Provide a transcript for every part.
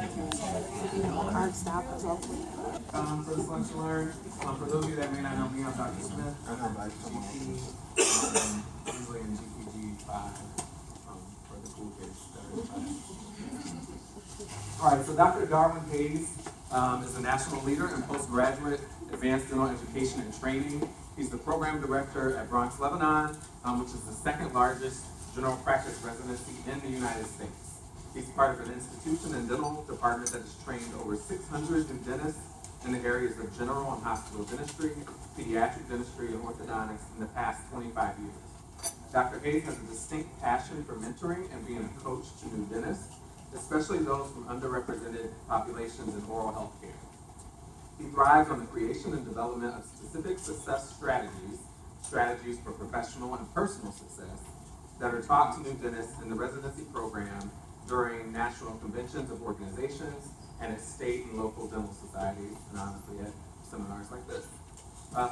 For this lunch and learn, for those of you that may not know me, I'm Dr. Smith. I'm GP, usually in GPG 5 for the cool kids that are in 5. All right, so Dr. Darwin Hayes is a national leader in postgraduate advanced dental education and training. He's the program director at Bronx, Lebanon, which is the second largest general practice residency in the United States. He's part of an institution and dental department that has trained over 600 new dentists in the areas of general and hospital dentistry, pediatric dentistry, and orthodontics in the past 25 years. Dr. Hayes has a distinct passion for mentoring and being a coach to new dentists, especially those from underrepresented populations in oral health care. He thrives on the creation and development of specific success strategies for professional and personal success that are taught to new dentists in the residency program during national conventions of organizations and at state and local dental societies, and honestly at seminars like this.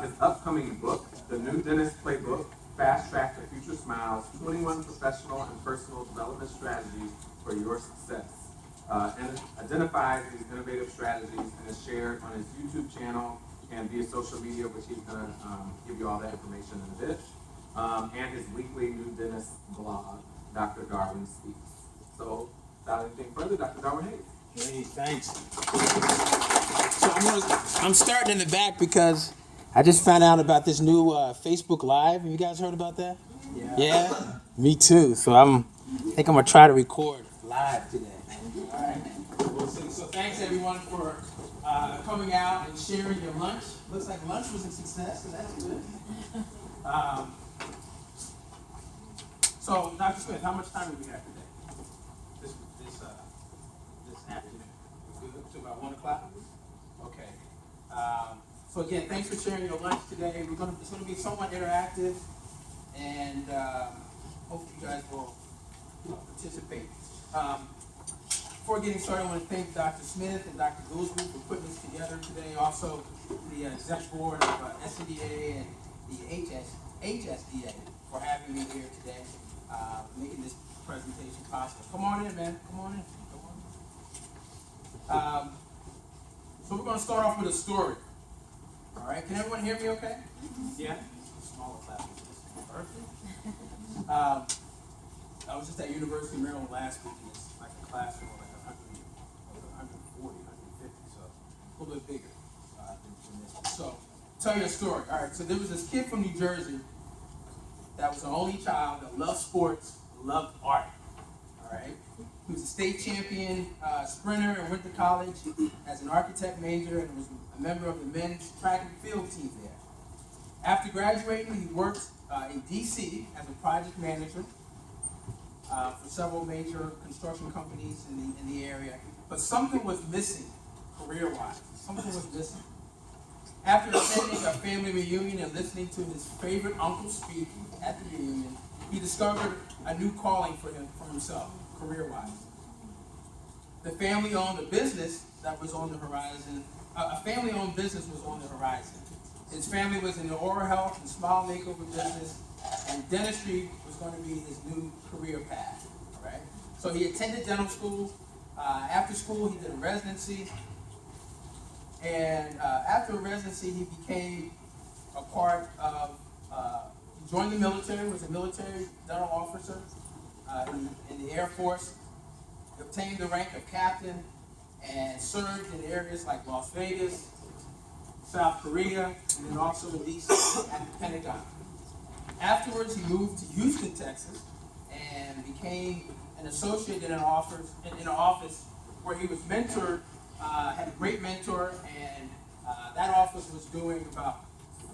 His upcoming book, The New Dentist Playbook, Fast Track to Future Smiles, 21 Professional and Personal Development Strategies for Your Success, and identifies these innovative strategies and is shared on his YouTube channel and via social media, which he's going to give you all that information in a bit, and his weekly New Dentist blog, Dr. Darwin Speaks. So, without anything further, Dr. Darwin Hayes. Hey, thanks. So I'm starting in the back because I just found out about this new Facebook Live. Have you guys heard about that? Yeah? Me too. So I think I'm going to try to record live today. All right. We'll see. So thanks everyone for coming out and sharing your lunch. Looks like lunch was a success, so that's good. So Dr. Smith, how much time do we have today? This afternoon. Good to about 1 o'clock? Okay. So again, thanks for sharing your lunch today. It's going to be somewhat interactive, and hopefully you guys will participate. Before getting started, I want to thank Dr. Smith and Dr. Goolsby for putting this together today. Also, the exec board of SCDA and the HSDA for having me here today, making this presentation possible. Come on in, man. Come on in. So we're going to start off with a story. All right. Can everyone hear me okay? Yeah? Smaller class. Perfect. I was just at University of Maryland last week, and it's like a classroom of like 140, 150, so a little bit bigger than this one. So, tell you a story. All right, so there was this kid from New Jersey that was the only child that loved sports, loved art. All right? He was a state champion sprinter and went to college as an architect major and was a member of the men's track and field team there. After graduating, he worked in D.C. as a project manager for several major construction companies in the area. But something was missing career-wise. Something was missing. After attending a family reunion and listening to his favorite uncle speak at the reunion, he discovered a new calling for himself, career-wise. The family-owned business that was on the horizon. A family-owned business was on the horizon. His family was in the oral health and smile makeover business, and dentistry was going to be his new career path. All right. So he attended dental school. After school, he did a residency, and after a residency, he became a part of. He joined the military. Was a military dental officer in the Air Force. Obtained the rank of captain and served in areas like Las Vegas, South Korea, and then also in D.C. at the Pentagon. Afterwards, he moved to Houston, Texas, and became an associate in an office where he was mentored, had a great mentor, and that office was doing about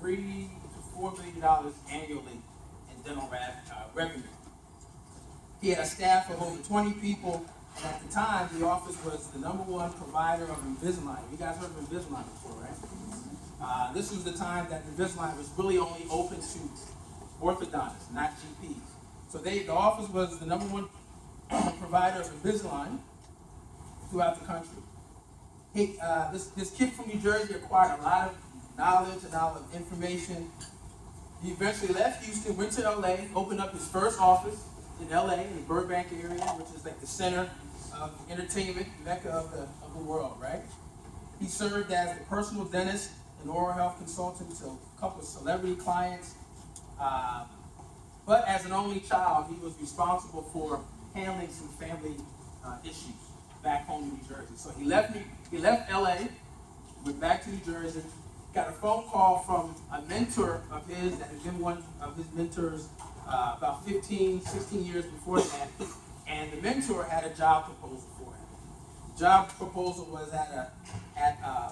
$3 to $4 million annually in dental revenue. He had a staff of over 20 people. And at the time, the office was the #1 provider of Invisalign. You guys heard of Invisalign before, right? This was the time that Invisalign was really only open to orthodontists, not GPs. So the office was the #1 provider of Invisalign throughout the country. This kid from New Jersey acquired a lot of knowledge and a lot of information. He eventually left Houston, went to LA, opened up his first office in LA, in the Burbank area, which is like the center of entertainment, mecca of the world, right? He served as the personal dentist and oral health consultant to a couple of celebrity clients. But as an only child, he was responsible for handling some family issues back home in New Jersey. So he left LA, went back to New Jersey, got a phone call from a mentor of his that had been one of his mentors about 15, 16 years before that. And the mentor had a job proposal for him. The job proposal was at a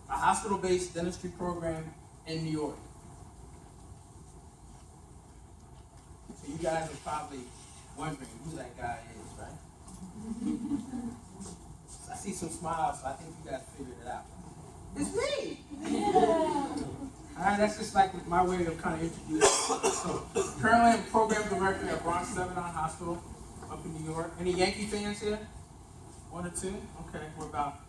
hospital-based dentistry program in New York. So you guys are probably wondering who that guy is, right? I see some smiles, so I think you guys figured it out. It's me! All right, that's just like my way of kind of introducing myself. So, currently I'm program director at Bronx Lebanon Hospital up in New York. Any Yankee fans here? One or two? Okay, we're about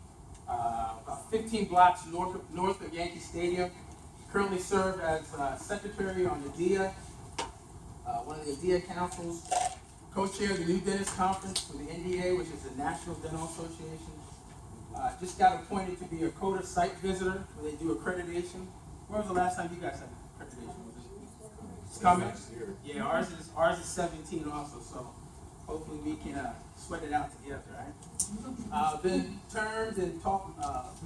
15 blocks north of Yankee Stadium. Currently serve as secretary on the DIA, one of the DIA councils. Co-chair of the New Dentist Conference for the NDA, which is the National Dental Association. Just got appointed to be a CODA site visitor where they do accreditation. When was the last time you guys had accreditation? It's coming? Yeah, ours is 17 also, so hopefully we can sweat it out together, right? Been termed and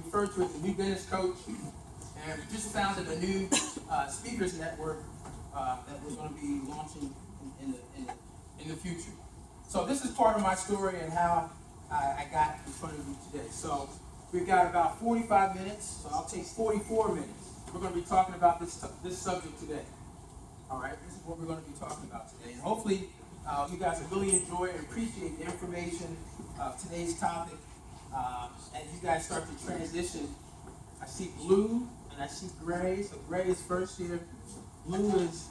referred to as the new dentist coach, and just founded a new speakers network that we're going to be launching in the future. So this is part of my story and how I got in front of you today. So we've got about 45 minutes, so I'll take 44 minutes. We're going to be talking about this subject today. All right, this is what we're going to be talking about today. And hopefully you guys will really enjoy and appreciate the information of today's topic. As you guys start to transition, I see blue and I see gray. So gray is first year, blue is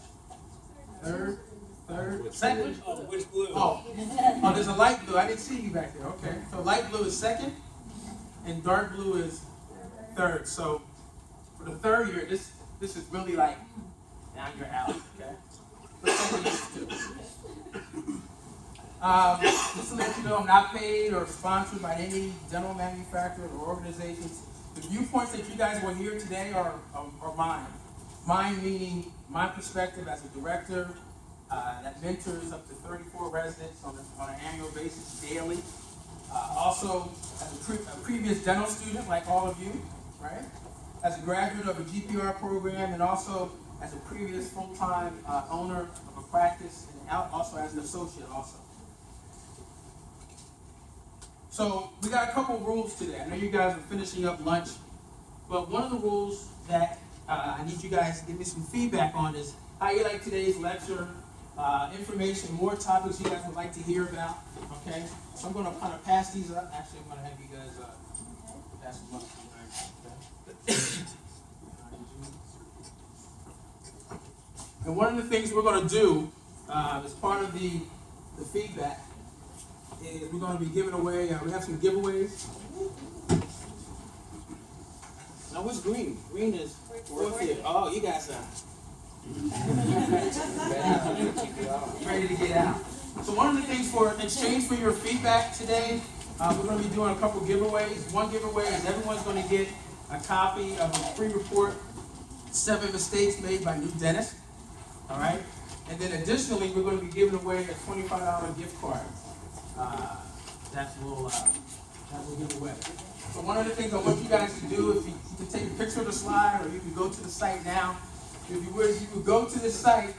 third, second? Which blue? Oh, there's a light blue. I didn't see you back there. Okay. So light blue is second, and dark blue is third. So for the third year, this is really like down your alley. Okay. For second years too. Just to let you know, I'm not paid or sponsored by any dental manufacturer or organizations. The viewpoints that you guys will hear today are mine. Mine meaning my perspective as a director that mentors up to 34 residents on an annual basis daily. Also, as a previous dental student like all of you, right? As a graduate of a GPR program, and also as a previous full-time owner of a practice, and also as an associate also. So we got a couple of rules today. I know you guys are finishing up lunch, but one of the rules that I need you guys to give me some feedback on is how you like today's lecture, information, more topics you guys would like to hear about. Okay, so I'm going to kind of pass these up. Actually, I'm going to have you guys pass them up. Okay. And one of the things we're going to do as part of the feedback is we're going to be giving away, we have some giveaways. Now, what's green? Green is fourth year. Oh, you guys are ready to get out. So one of the things for exchange for your feedback today, we're going to be doing a couple giveaways. One giveaway is everyone's going to get a copy of a free report, 7 Mistakes Made by New Dentists. All right? And then additionally, we're going to be giving away a $25 gift card. That will give away. So one of the things I want you guys to do, if you can take a picture of the slide, or you can go to the site now. If you would, you could go to the site,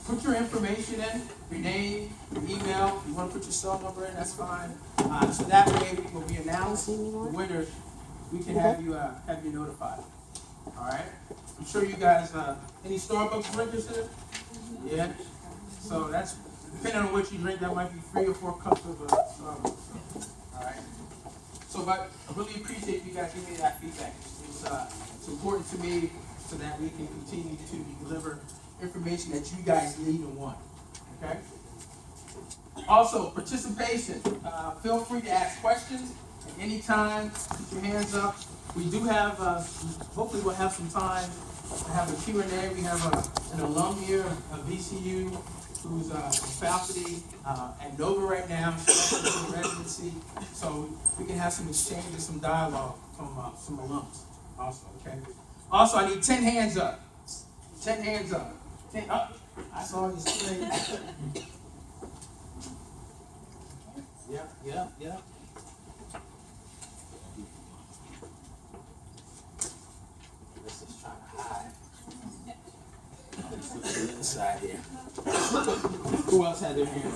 put your information in, your name, your email. If you want to put your cell number in, that's fine. So that way, when we announce the winner, we can have you notified. All right. I'm sure you guys. Any Starbucks drinkers here? Yeah. So that's depending on what you drink. That might be 3 or 4 cups of Starbucks. All right. So, but I really appreciate you guys giving me that feedback. It's important to me so that we can continue to deliver information that you guys need and want. Okay? Also, participation. Feel free to ask questions at any time. Put your hands up. We do have, hopefully we'll have some time to have a Q&A. We have an alum here of VCU, who's on faculty at Nova right now. She's also in residency, so we can have some exchange and some dialogue from some alums also, okay? Also, I need 10 hands up. 10 hands up. 10 up. I saw you straight. Yep. This is trying to hide. Inside here. Who else had their hand up?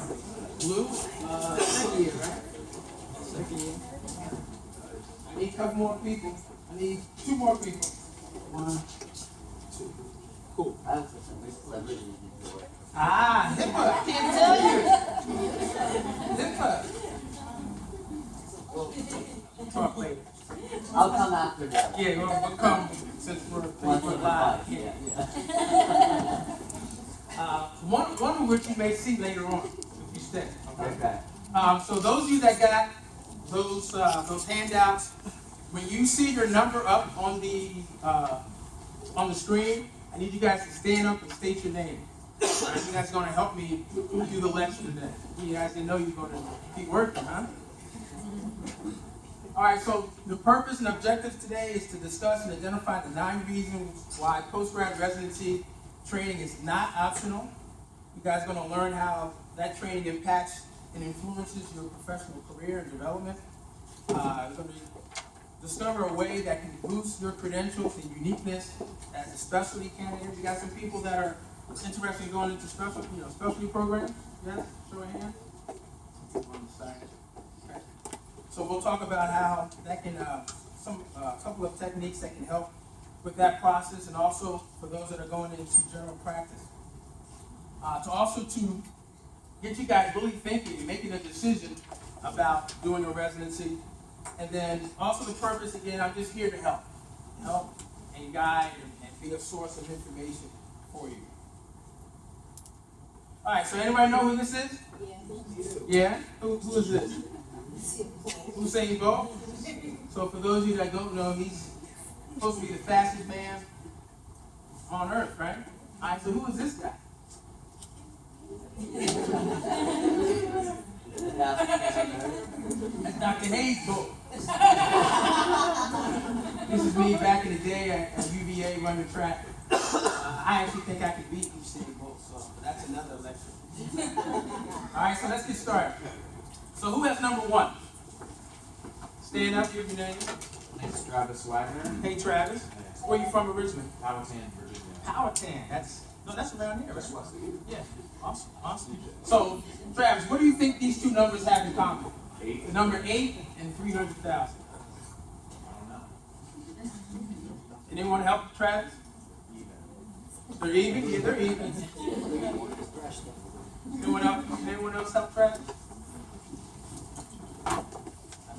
Blue? Second year, right? Second year. I need a couple more people. I need 2 more people. 1, 2. Cool. HIPAA. Can't tell you. HIPAA. We'll talk later. I'll come after that. Yeah, we'll come since we're live. Yeah. One of which you may see later on if you stay. Okay. So those of you that got those handouts, when you see your number up on the screen, I need you guys to stand up and state your name. Right, you guys are going to help me do the lecture today. You guys didn't know you were going to keep working, huh? All right, so the purpose and objective today is to discuss and identify the 9 reasons why postgrad residency training is not optional. You guys are going to learn how that training impacts and influences your professional career and development. You're going to discover a way that can boost your credentials and uniqueness as a specialty candidate. We got some people that are interested in going into specialty programs. Yes, show a hand. On the side. Okay. So we'll talk about how that can couple of techniques that can help with that process, and also for those that are going into general practice. To get you guys really thinking and making a decision about doing a residency. And then also the purpose, again, I'm just here to help and guide and be a source of information for you. All right, so anybody know who this is? Yeah? Who is this? Usain Bolt? So for those of you that don't know, he's supposed to be the fastest man on earth, right? All right, so who is this guy? That's Dr. Hayes Bolt. This is me back in the day at UVA running track. I actually think I could beat Usain Bolt, so that's another lecture. All right, so let's get started. So who has number 1? Stand up, give your name. My name's Travis Wagner. Hey, Travis. Where you from originally? Powhatan, Virginia. Powhatan. That's around here, right? Yeah. Awesome. So, Travis, what do you think these 2 numbers have in common? 8. The number 8 and 300,000. I don't know. Anyone help Travis? Even. They're even? Yeah, they're even. Anyone else help Travis? I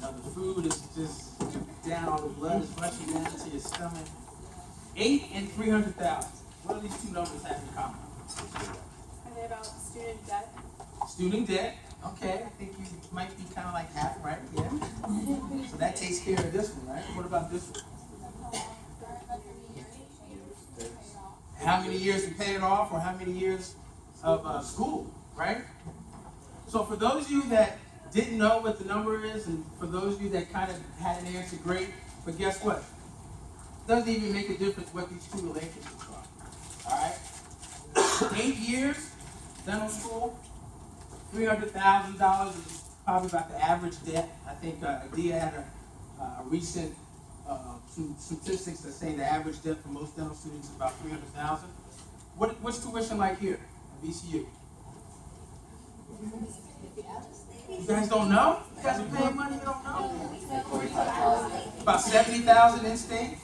know the food is just down, all the blood is rushing down to your stomach. 8 and 300,000. What do these 2 numbers have in common? Are they about student debt? Student debt. Okay, I think you might be kind of like half, right? Yeah. So that takes care of this one, right? What about this one? How many years to pay it off, or how many years of school, right? So for those of you that didn't know what the number is, and for those of you that kind of had an answer, great. But guess what? It doesn't even make a difference what these 2 relationships are. All right? 8 years, dental school, $300,000 is probably about the average debt. I think Adia had a recent some statistics that say the average debt for most dental students is about $300,000. What's tuition like here at VCU? You guys don't know? You guys are paying money you don't know? About $70,000 in state?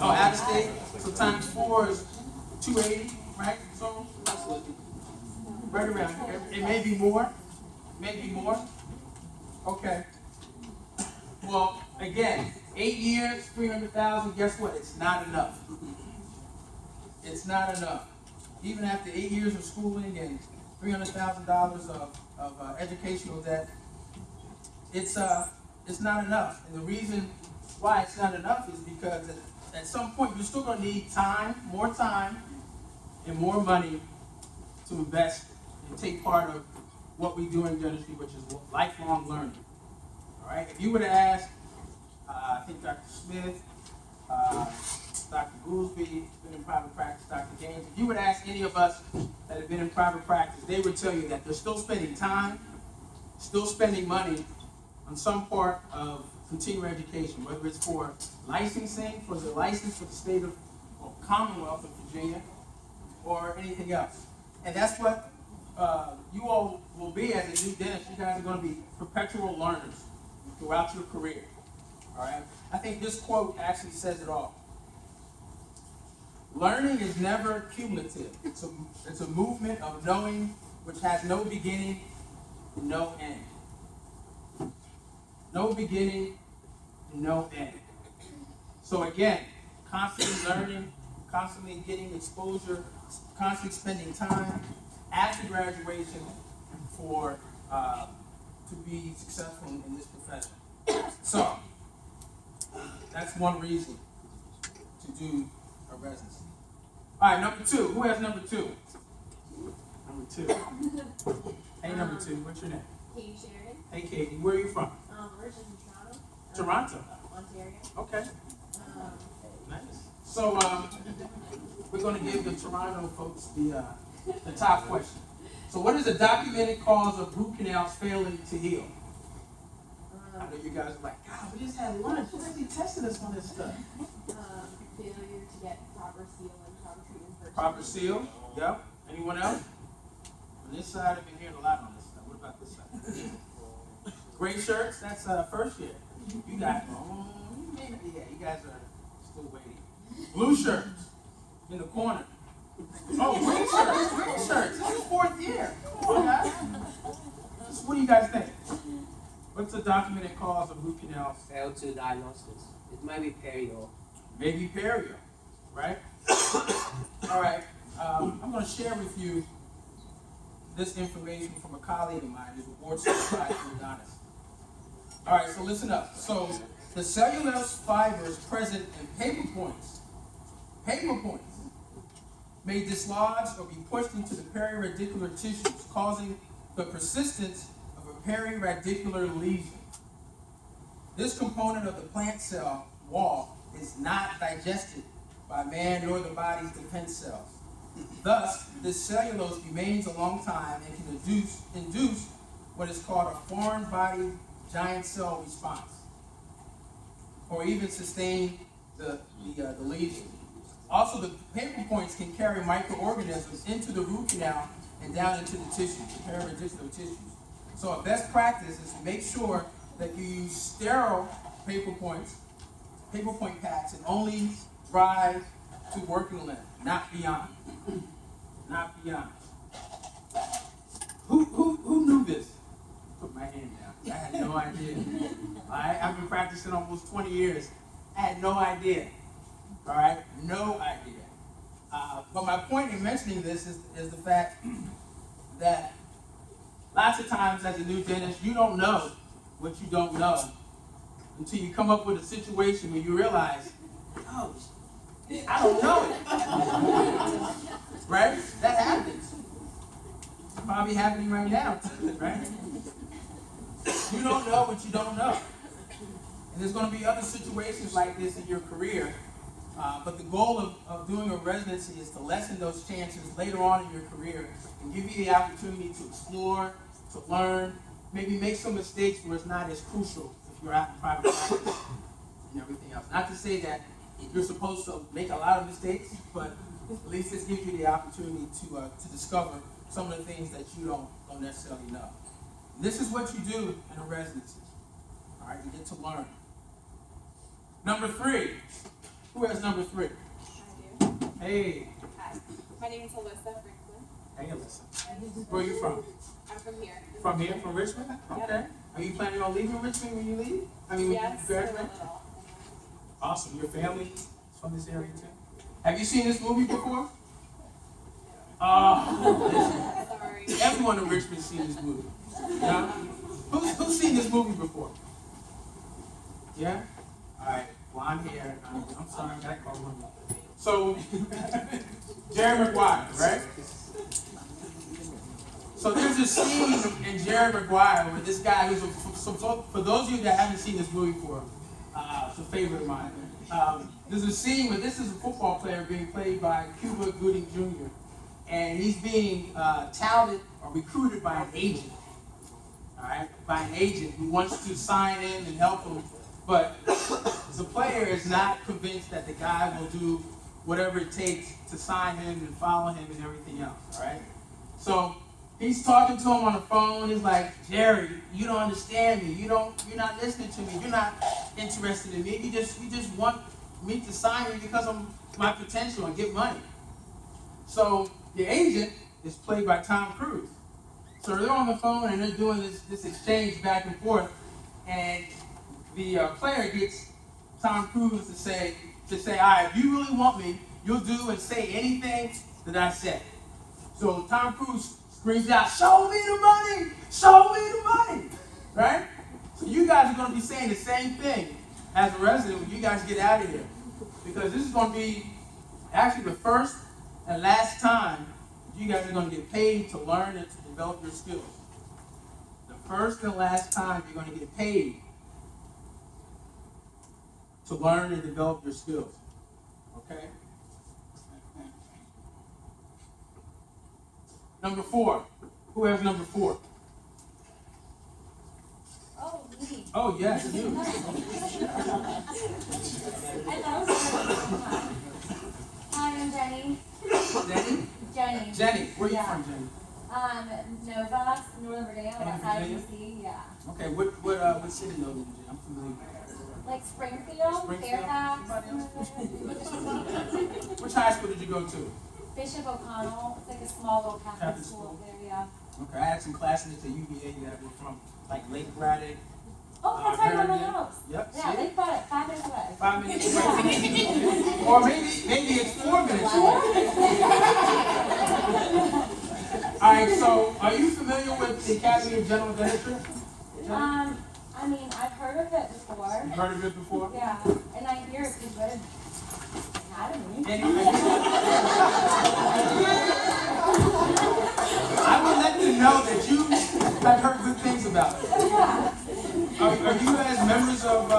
Oh, out of state? So times 4 is 280, right? So right around here. It may be more. Maybe more. Okay. Well, again, 8 years, 300,000. Guess what? It's not enough. It's not enough. Even after 8 years of schooling and $300,000 of educational debt, it's not enough. And the reason why it's not enough is because at some point you're still going to need time, and more money to invest and take part of what we do in dentistry, which is lifelong learning. All right. If you were to ask, I think Dr. Smith, Dr. Goolsby, been in private practice, Dr. Gaines, if you would ask any of us that have been in private practice, they would tell you that they're still spending time, still spending money on some part of continuing education, whether it's for licensing, for the license for the state of or Commonwealth of Virginia, or anything else. And that's what you all will be as a new dentist. You guys are going to be perpetual learners throughout your career. All right? I think this quote actually says it all. Learning is never cumulative. It's a movement of knowing which has no beginning and no end. No beginning and no end. So again, constantly learning, constantly getting exposure, constantly spending time after graduation for to be successful in this profession. So that's one reason to do a residency. All right, number two. Who has number two? Number two. Hey, number two. What's your name? Katie Sheridan. Hey, Katie. Where are you from? Originally from Toronto. Toronto. Ontario. Okay. Nice. So we're going to give the Toronto folks the top question. So what is a documented cause of root canals failing to heal? I know you guys are like, God, we just had lunch. Why are you testing us on this stuff? Failure to get proper seal and proper treatment for Proper seal. Yep. Anyone else? On this side, I've been hearing a lot on this stuff. What about this side? Gray shirts. That's first year. You got yeah. You guys are still waiting. Blue shirts in the corner. Oh, green shirts. Green shirts. This is fourth year. Come on, guys. What do you guys think? What's the documented cause of root canals? Failed to diagnosis. It might be perio. Maybe perio, right? All right. I'm going to share with you this information from a colleague of mine who's a board certified endodontist. All right, so listen up. So the cellulose fibers present in paper points, may dislodge or be pushed into the periradicular tissues, causing the persistence of a periradicular lesion. This component of the plant cell wall is not digested by man nor the body's defense cells. Thus, this cellulose remains a long time and can induce what is called a foreign body giant cell response, or even sustain the lesion. Also, the paper points can carry microorganisms into the root canal and down into the tissues, the periradicular tissues. So a best practice is to make sure that you use sterile paper point packs and only dry to working length, not beyond. Not beyond. Who knew this? Put my hand down. I had no idea. I've been practicing almost 20 years. I had no idea. All right, no idea. But my point in mentioning this is the fact that lots of times as a new dentist, you don't know what you don't know until you come up with a situation where you realize, oh, I don't know it. Right? That happens. It's probably happening right now, right? You don't know what you don't know. And there's going to be other situations like this in your career. But the goal of doing a residency is to lessen those chances later on in your career and give you the opportunity to explore, to learn, maybe make some mistakes where it's not as crucial if you're out in private practice and everything else. Not to say that you're supposed to make a lot of mistakes, but at least this gives you the opportunity to discover some of the things that you don't necessarily know. And this is what you do in a residency. All right, you get to learn. Number 3. Who has number 3? I do. Hey. Hi. My name is Alyssa Franklin. Hey, Alyssa. Where are you from? I'm from here. From here? From Richmond? Okay. Are you planning on leaving Richmond when you leave? I mean, when Yes, you graduate? a little. Awesome. Your family is from this area too? Have you seen this movie before? Oh, Sorry. everyone in Richmond's seen this movie. Yeah? Who's seen this movie before? Yeah? All right. Blonde hair. I'm sorry, I got called one. So, Jerry Maguire, right? So there's a scene in Jerry Maguire where this guy, for those of you that haven't seen this movie before, it's a favorite of mine. There's a scene where this is a football player being played by Cuba Gooding Jr. And he's being touted or recruited by an agent. All right, by an agent who wants to sign in and help him, but the player is not convinced that the guy will do whatever it takes to sign him and follow him and everything else. All right, so he's talking to him on the phone. He's like, Jerry, you don't understand me. You're not listening to me. You're not interested in me. You just want me to sign you because of my potential and get money. So the agent is played by Tom Cruise. So they're on the phone and they're doing this exchange back and forth, and the player gets Tom Cruise to say, all right, if you really want me, you'll do and say anything that I said. So Tom Cruise screams out, show me the money! Show me the money! Right? So you guys are going to be saying the same thing as a resident when you guys get out of here. Because this is going to be actually the first and last time you guys are going to get paid to learn and to develop your skills. The first and last time you're going to get paid to learn and develop your skills. Okay? Number 4. Who has number 4? Oh, me. Oh, yes, you. I thought it was Hi, I'm Jenny. Jenny? Jenny, where are you from, Jenny? Nova, Northern Virginia, Northern outside Virginia? of DC, yeah. Okay, what city in Northern Virginia? I'm familiar with that. Like Springfield, Fairfax. Which high school did you go to? Bishop O'Connell. It's like a small little Catholic Catholic school school. there, yeah. Okay, I had some classmates at UVA that were from like Lake Braddock. Oh, that's right by my Harriet. house. Yep. Yeah, see? they bought it 5 minutes away. 5 minutes away. Or maybe it's 4 minutes away. All right, so are you familiar with the Academy of General Dentistry? I mean, I've heard of it before. You've heard of it before? Yeah, and I hear it's a good academy. I will let them know that you have heard good things about it. Are you guys members of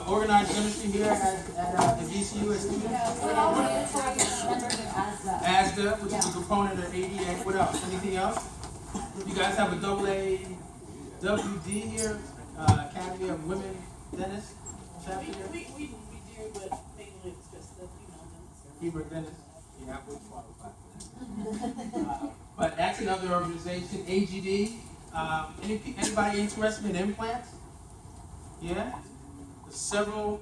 organized dentistry here at the VCU as students? We're all mandatory members of ASDA. ASDA, which is a component of ADA. What else? Anything else? You guys have a AA WD here, Academy of Women Dentists chapter here? We do, but mainly it's just the female Female dentists? Yeah, I would qualify for that. But that's another organization, AGD. Anybody interested in implants? Yeah? There's several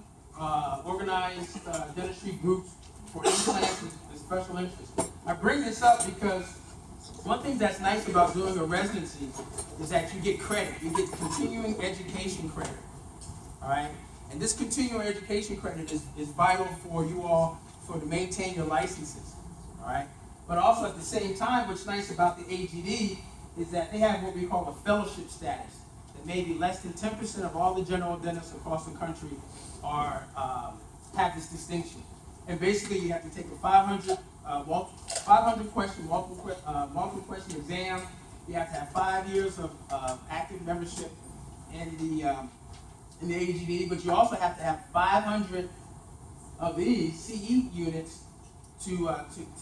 organized dentistry groups for implants with special interest. I bring this up because one thing that's nice about doing a residency is that you get credit. You get continuing education credit. All right? And this continuing education credit is vital for you all to maintain your licenses. All right? But also at the same time, what's nice about the AGD is that they have what we call a fellowship status. That maybe less than 10% of all the general dentists across the country have this distinction. And basically, you have to take a 500 question multiple question exam. You have to have 5 years of active membership in the AGD, but you also have to have 500 of these CE units to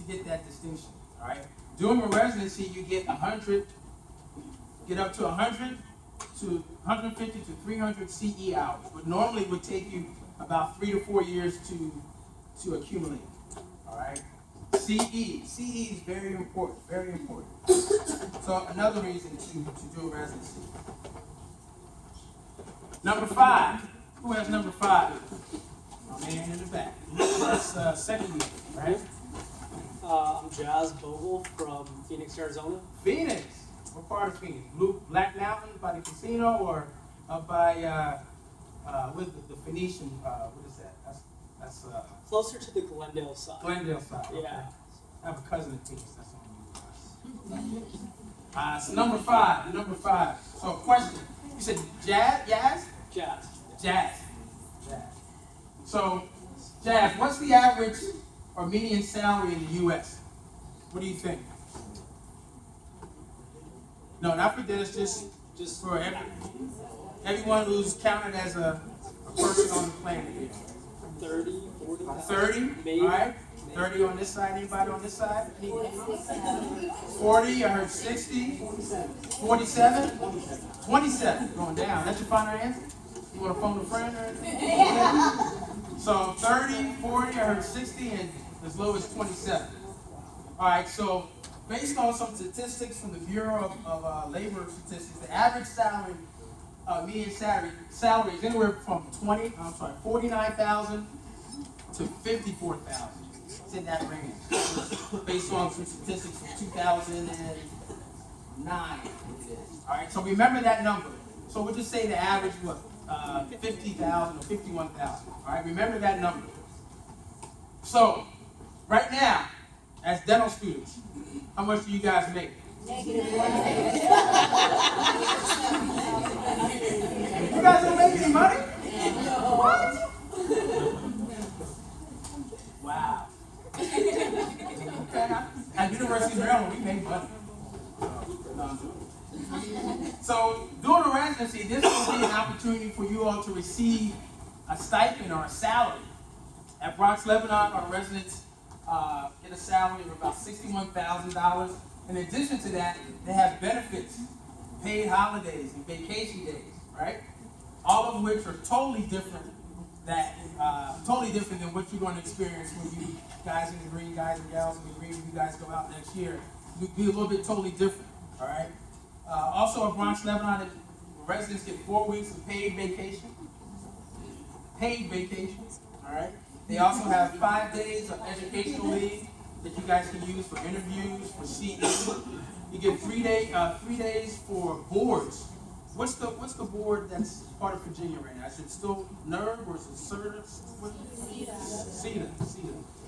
get that distinction. All right. During a residency, you get up to 100 to 150 to 300 CE hours, but normally would take you about 3 to 4 years to accumulate. All right. CE is very important, very important. So another reason to do a residency. Number 5. Who has number 5? My man in the back. That's second year, right? I'm Jazz Bogle from Phoenix, Arizona. Phoenix. What part of Phoenix? Black Mountain by the casino, or up by with the Phoenician? What is that? That's Closer to the Glendale side. Glendale side. Okay. Yeah. I have a cousin in Phoenix. That's on you. So number 5. Number 5. So question. You said Jazz? Jazz. So, Jazz, what's the average or median salary in the U.S.? What do you think? No, not for dentists, just for everyone who's counted as a person on the planet here. 30, 40. 30, Maybe. all right? 30 on this side, anybody on this side? 40, I heard 60, 47, 27, going down. That's your final answer? You want to phone a friend or anything? So 30, 40, I heard 60, and as low as 27. All right, so based on some statistics from the Bureau of Labor Statistics, the average salary, median salary is anywhere from 49,000 to 54,000. It's in that range, based on some statistics from 2009. All right, so remember that number. So we'll just say the average was 50,000 or 51,000. All right, remember that number. So right now, as dental students, how much do you guys make? You guys don't make any money? What? Wow. At University of Maryland, we make money. So during a residency, this will be an opportunity for you all to receive a stipend or a salary. At Bronx, Lebanon, our residents get a salary of about $61,000. In addition to that, they have benefits, paid holidays, and vacation days, right? All of which are totally different than what you're going to experience when you guys in the green, guys and gals in the green, when you guys go out next year. It'll be a little bit totally different, all right? Also, at Bronx, Lebanon, residents get 4 weeks of paid vacation. Paid vacations, all right? They also have 5 days of educational leave that you guys can use for interviews, for CE. You get 3 days for boards. What's the board that's part of Virginia right now? Is it still NERV or is it CETA? CETA.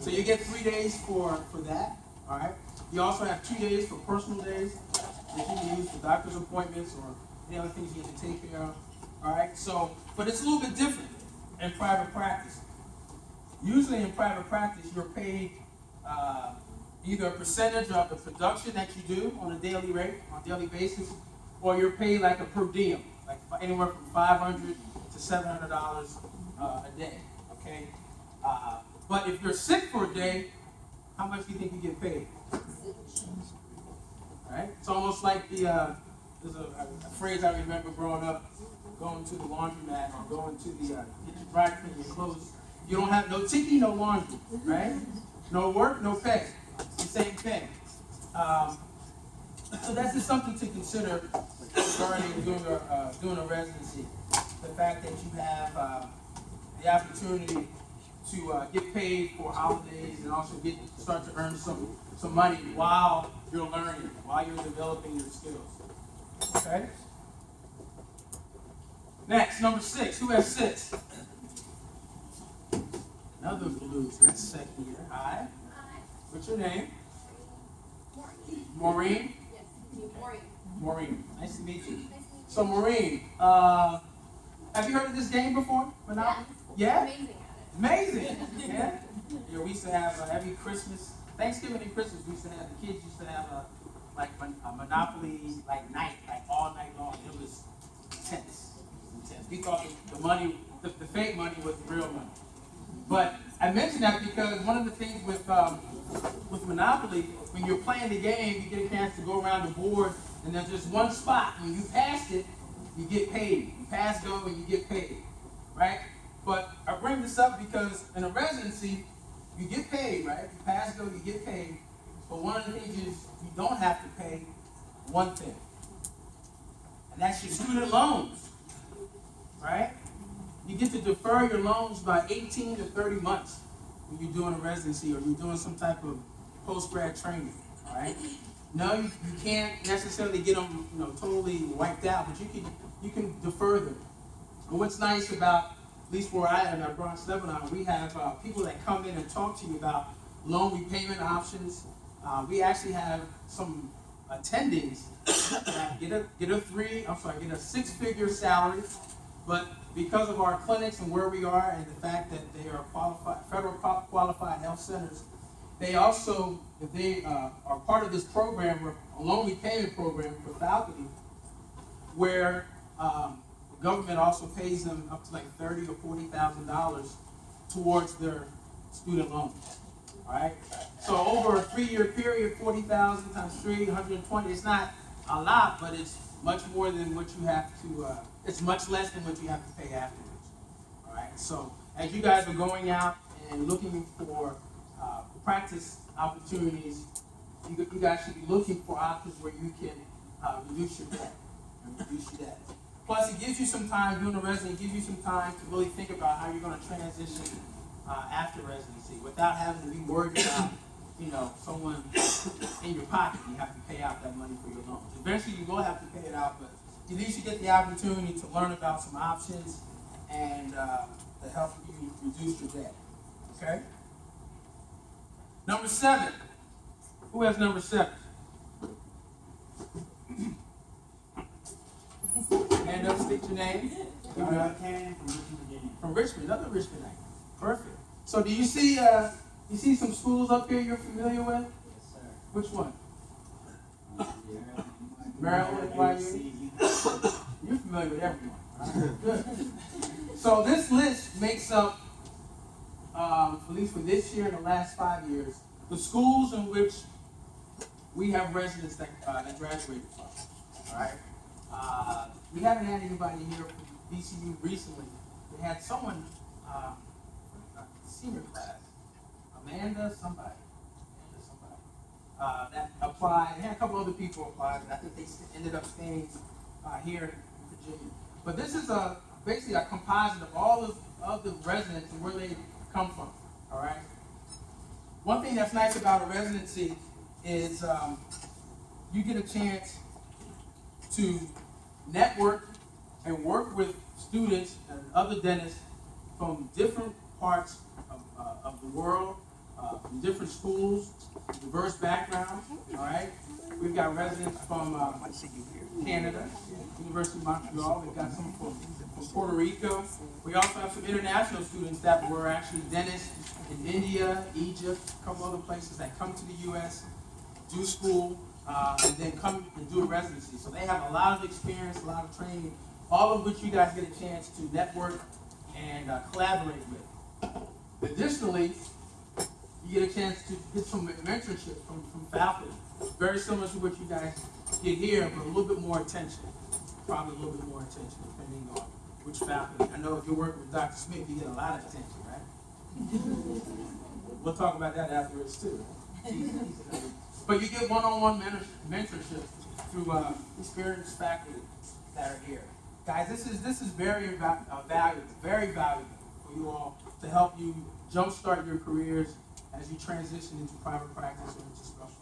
So you get 3 days for that, all right? You also have 2 days for personal days that you can use for doctor's appointments or any other things you have to take care of, all right? So, but it's a little bit different in private practice. Usually in private practice, you're paid either a percentage of the production that you do on a daily rate, on a daily basis, or you're paid like a per diem, like anywhere from $500 to $700 a day, okay? But if you're sick for a day, how much do you think you get paid? All right? It's almost like there's a phrase I remember growing up, going to the laundromat or going to the, get your dry clean your clothes. You don't have no tiki, no laundry, right? No work, no pay. It's the same thing. So that's just something to consider regarding doing a residency. The fact that you have the opportunity to get paid for holidays and also start to earn some money while you're learning, while you're developing your skills. Okay? Next, number 6. Who has 6? Another blue. So that's second year. Hi. What's your name? Maureen? Yes, Maureen. Maureen. Nice to meet you. So Maureen, have you heard of this game before? Monopoly? Yeah? Amazing at it. Amazing. Yeah? Yeah, we used to have every Christmas, Thanksgiving and Christmas, we used to have, the kids used to have a Monopoly night, all night long. It was intense. We thought the money, the fake money was the real money. But I mention that because one of the things with Monopoly, when you're playing the game, you get a chance to go around the board, and there's just one spot. When you pass it, you get paid. You pass go and you get paid, right? But I bring this up because in a residency, you get paid, right? You pass go, you get paid. But one of the things is you don't have to pay one thing, and that's your student loans, right? You get to defer your loans by 18 to 30 months when you're doing a residency or you're doing some type of postgrad training, all right? No, you can't necessarily get them, totally wiped out, but you can defer them. And what's nice about, at least where I am at Bronx, Lebanon, we have people that come in and talk to you about loan repayment options. We actually have some attendings that get a 6-figure salary, but because of our clinics and where we are and the fact that they are federal qualified health centers, They also, if they are part of this program, a loan repayment program for faculty, where the government also pays them up to like $30,000 or $40,000 towards their student loans. All right. So over a 3-year period, 40,000 times 3, 120. It's not a lot, but it's much more than what you have to. It's much less than what you have to pay afterwards. All right. So as you guys are going out and looking for practice opportunities, you guys should be looking for options where you can reduce your debt and reduce your debt. Plus, it gives you some time doing a residency. It gives you some time to really think about how you're going to transition after residency without having to be worried about, someone in your pocket. You have to pay out that money for your loans. Eventually, you will have to pay it out, but at least you get the opportunity to learn about some options and to help you reduce your debt. Okay. Number 7. Who has number 7? Hand up, state your name. From Richmond, another Richmond name. Perfect. So do you see some schools up here you're familiar with? Yes, sir. Which one? Maryland, NYU. You're familiar with everyone. Right? Good. So this list makes up, at least for this year and the last 5 years, the schools in which we have residents that graduated from. All right. We haven't had anybody here from DCU recently. We had someone, senior class, Amanda somebody, that applied. And had a couple other people apply, and I think they ended up staying here in Virginia. But this is basically a composite of all of the residents and where they come from. All right. One thing that's nice about a residency is you get a chance to network and work with students and other dentists from different parts of the world, from different schools, diverse backgrounds. All right, we've got residents from Canada, University of Montreal. We've got some from Puerto Rico. We also have some international students that were actually dentists in India, Egypt, a couple other places that come to the U.S., do school, and then come and do a residency. So they have a lot of experience, a lot of training, all of which you guys get a chance to network and collaborate with. Additionally, you get a chance to get some mentorship from faculty, very similar to what you guys get here, but a little bit more attention. Probably a little bit more attention, depending on which faculty. I know if you're working with Dr. Smith, you get a lot of attention, right? We'll talk about that afterwards too. But you get one-on-one mentorship through experienced faculty that are here. Guys, this is very valuable, very valuable for you all to help you jumpstart your careers as you transition into private practice or into specialty.